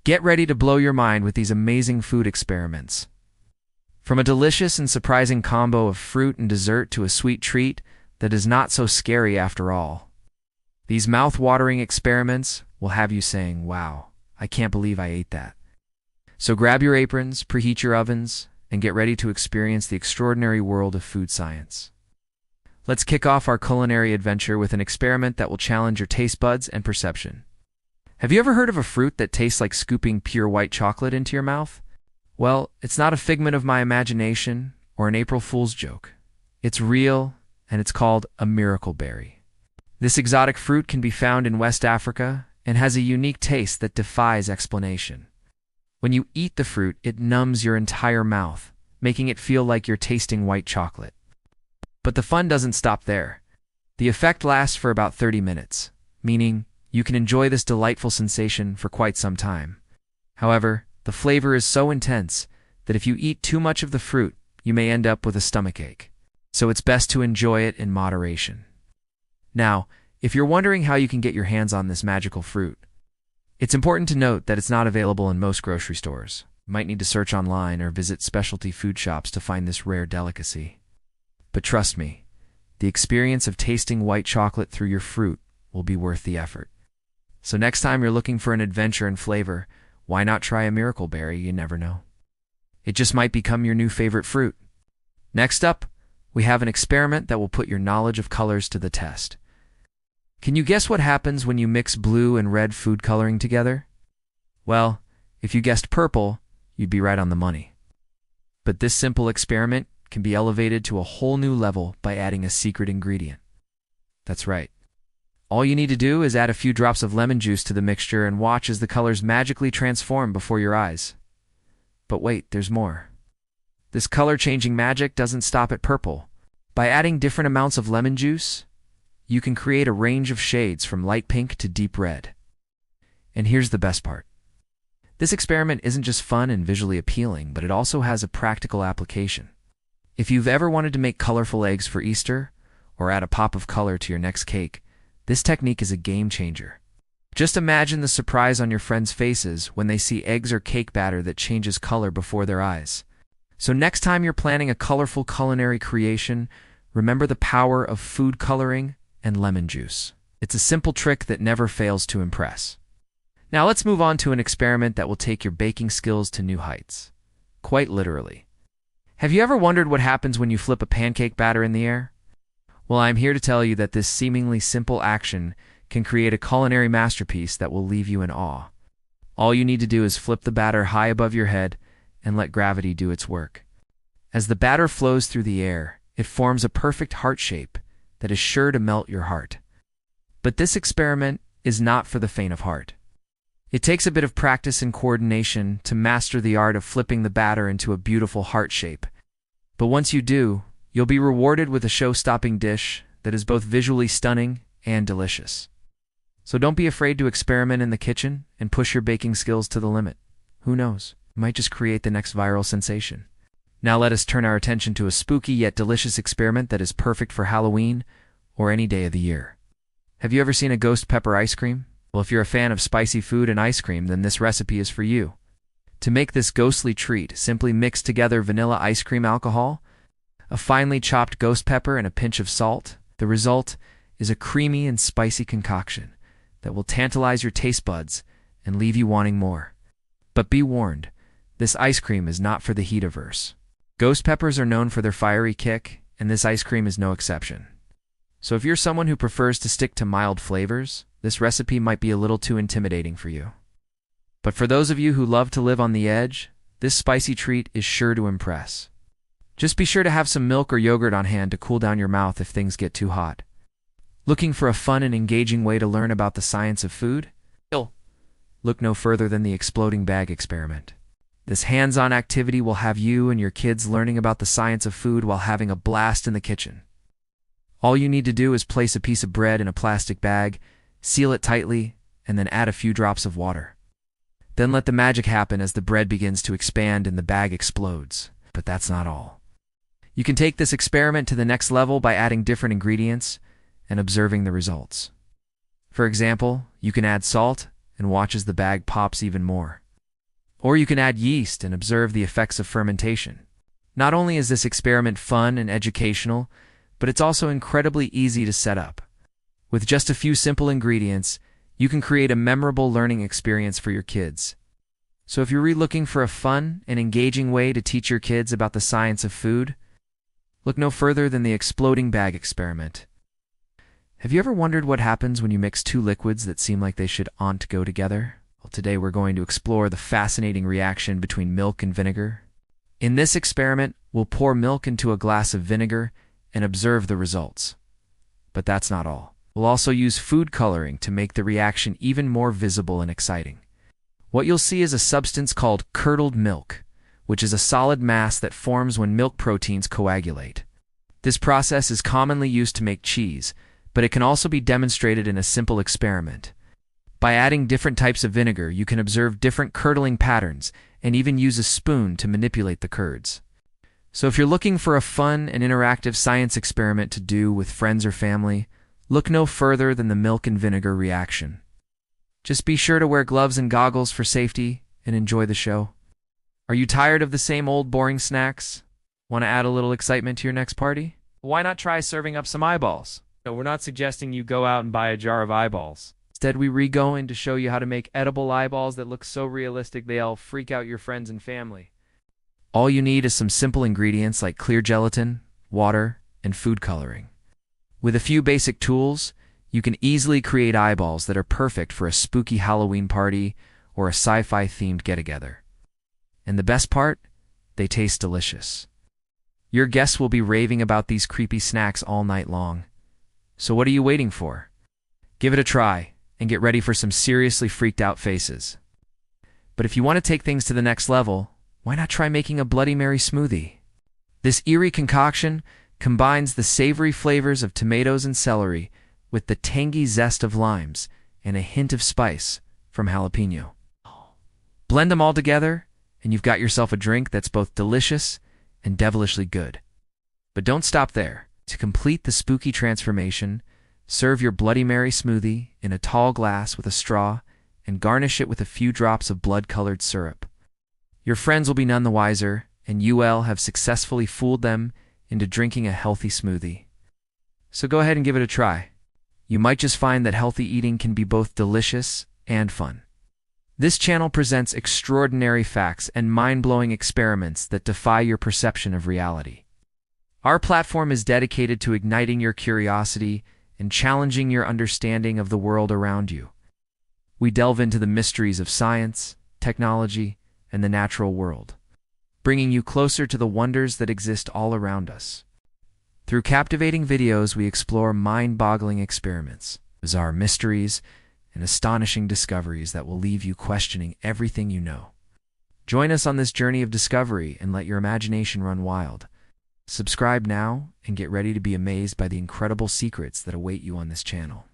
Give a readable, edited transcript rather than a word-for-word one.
Get ready to blow your mind with these amazing food experiments. From a delicious and surprising combo of fruit and dessert to a sweet treat that is not so scary after all. These mouth-watering experiments will have you saying, "Wow, I can't believe I ate that." So grab your aprons, preheat your ovens, and get ready to experience the extraordinary world of food science. Let's kick off our culinary adventure with an experiment that will challenge your taste buds and perception. Have you ever heard of a fruit that tastes like scooping pure white chocolate into your mouth? Well, it's not a figment of my imagination or an April Fool's joke. It's real, and it's called a miracle berry. This exotic fruit can be found in West Africa and has a unique taste that defies explanation. When you eat the fruit, it numbs your entire mouth, making it feel like you're tasting white chocolate. But the fun doesn't stop there. The effect lasts for about 30 minutes, meaning you can enjoy this delightful sensation for quite some time. However, the flavor is so intense that if you eat too much of the fruit, you may end up with a stomachache. So it's best to enjoy it in moderation. Now, if you're wondering how you can get your hands on this magical fruit, it's important to note that it's not available in most grocery stores. You might need to search online or visit specialty food shops to find this rare delicacy. But trust me, the experience of tasting white chocolate through your fruit will be worth the effort. So next time you're looking for an adventure in flavor, why not try a miracle berry? You never know. It just might become your new favorite fruit. Next up, we have an experiment that will put your knowledge of colors to the test. Can you guess what happens when you mix blue and red food coloring together? Well, if you guessed purple, you'd be right on the money. But this simple experiment can be elevated to a whole new level by adding a secret ingredient. That's right. All you need to do is add a few drops of lemon juice to the mixture and watch as the colors magically transform before your eyes. But wait, there's more. This color-changing magic doesn't stop at purple. By adding different amounts of lemon juice, you can create a range of shades from light pink to deep red. And here's the best part. This experiment isn't just fun and visually appealing, but it also has a practical application. If you've ever wanted to make colorful eggs for Easter, or add a pop of color to your next cake, this technique is a game changer. Just imagine the surprise on your friends' faces when they see eggs or cake batter that changes color before their eyes. So next time you're planning a colorful culinary creation, remember the power of food coloring and lemon juice. It's a simple trick that never fails to impress. Now let's move on to an experiment that will take your baking skills to new heights. Quite literally. Have you ever wondered what happens when you flip a pancake batter in the air? Well, I'm here to tell you that this seemingly simple action can create a culinary masterpiece that will leave you in awe. All you need to do is flip the batter high above your head and let gravity do its work. As the batter flows through the air, it forms a perfect heart shape that is sure to melt your heart. But this experiment is not for the faint of heart. It takes a bit of practice and coordination to master the art of flipping the batter into a beautiful heart shape. But once you do, you'll be rewarded with a show-stopping dish that is both visually stunning and delicious. So don't be afraid to experiment in the kitchen and push your baking skills to the limit. Who knows? You might just create the next viral sensation. Now let us turn our attention to a spooky yet delicious experiment that is perfect for Halloween or any day of the year. Have you ever seen a ghost pepper ice cream? Well, if you're a fan of spicy food and ice cream, then this recipe is for you. To make this ghostly treat, simply mix together vanilla ice cream alcohol, a finely chopped ghost pepper, and a pinch of salt. The result is a creamy and spicy concoction that will tantalize your taste buds and leave you wanting more. But be warned, this ice cream is not for the heat-averse. Ghost peppers are known for their fiery kick, and this ice cream is no exception. So if you're someone who prefers to stick to mild flavors, this recipe might be a little too intimidating for you. But for those of you who love to live on the edge, this spicy treat is sure to impress. Just be sure to have some milk or yogurt on hand to cool down your mouth if things get too hot. Looking for a fun and engaging way to learn about the science of food? Look no further than the exploding bag experiment. This hands-on activity will have you and your kids learning about the science of food while having a blast in the kitchen. All you need to do is place a piece of bread in a plastic bag, seal it tightly, and then add a few drops of water. Then let the magic happen as the bread begins to expand and the bag explodes. But that's not all. You can take this experiment to the next level by adding different ingredients and observing the results. For example, you can add salt and watch as the bag pops even more. Or you can add yeast and observe the effects of fermentation. Not only is this experiment fun and educational, but it's also incredibly easy to set up. With just a few simple ingredients, you can create a memorable learning experience for your kids. So if you're looking for a fun and engaging way to teach your kids about the science of food, look no further than the exploding bag experiment. Have you ever wondered what happens when you mix two liquids that seem like they should go together? Well, today we're going to explore the fascinating reaction between milk and vinegar. In this experiment, we'll pour milk into a glass of vinegar and observe the results. But that's not all. We'll also use food coloring to make the reaction even more visible and exciting. What you'll see is a substance called curdled milk, which is a solid mass that forms when milk proteins coagulate. This process is commonly used to make cheese, but it can also be demonstrated in a simple experiment. By adding different types of vinegar, you can observe different curdling patterns and even use a spoon to manipulate the curds. So if you're looking for a fun and interactive science experiment to do with friends or family, look no further than the milk and vinegar reaction. Just be sure to wear gloves and goggles for safety and enjoy the show. Are you tired of the same old boring snacks? Want to add a little excitement to your next party? Why not try serving up some eyeballs? No, we're not suggesting you go out and buy a jar of eyeballs. Instead, we're going to show you how to make edible eyeballs that look so realistic they'll freak out your friends and family. All you need is some simple ingredients like clear gelatin, water, and food coloring. With a few basic tools, you can easily create eyeballs that are perfect for a spooky Halloween party or a sci-fi themed get-together. And the best part? They taste delicious. Your guests will be raving about these creepy snacks all night long. So what are you waiting for? Give it a try and get ready for some seriously freaked out faces. But if you want to take things to the next level, why not try making a Bloody Mary smoothie? This eerie concoction combines the savory flavors of tomatoes and celery with the tangy zest of limes and a hint of spice from jalapeno. Blend them all together, and you've got yourself a drink that's both delicious and devilishly good. But don't stop there. To complete the spooky transformation, serve your Bloody Mary smoothie in a tall glass with a straw and garnish it with a few drops of blood-colored syrup. Your friends will be none the wiser, and you'll have successfully fooled them into drinking a healthy smoothie. So go ahead and give it a try. You might just find that healthy eating can be both delicious and fun. This channel presents extraordinary facts and mind-blowing experiments that defy your perception of reality. Our platform is dedicated to igniting your curiosity and challenging your understanding of the world around you. We delve into the mysteries of science, technology, and the natural world, bringing you closer to the wonders that exist all around us. Through captivating videos, we explore mind-boggling experiments, bizarre mysteries, and astonishing discoveries that will leave you questioning everything you know. Join us on this journey of discovery and let your imagination run wild. Subscribe now and get ready to be amazed by the incredible secrets that await you on this channel.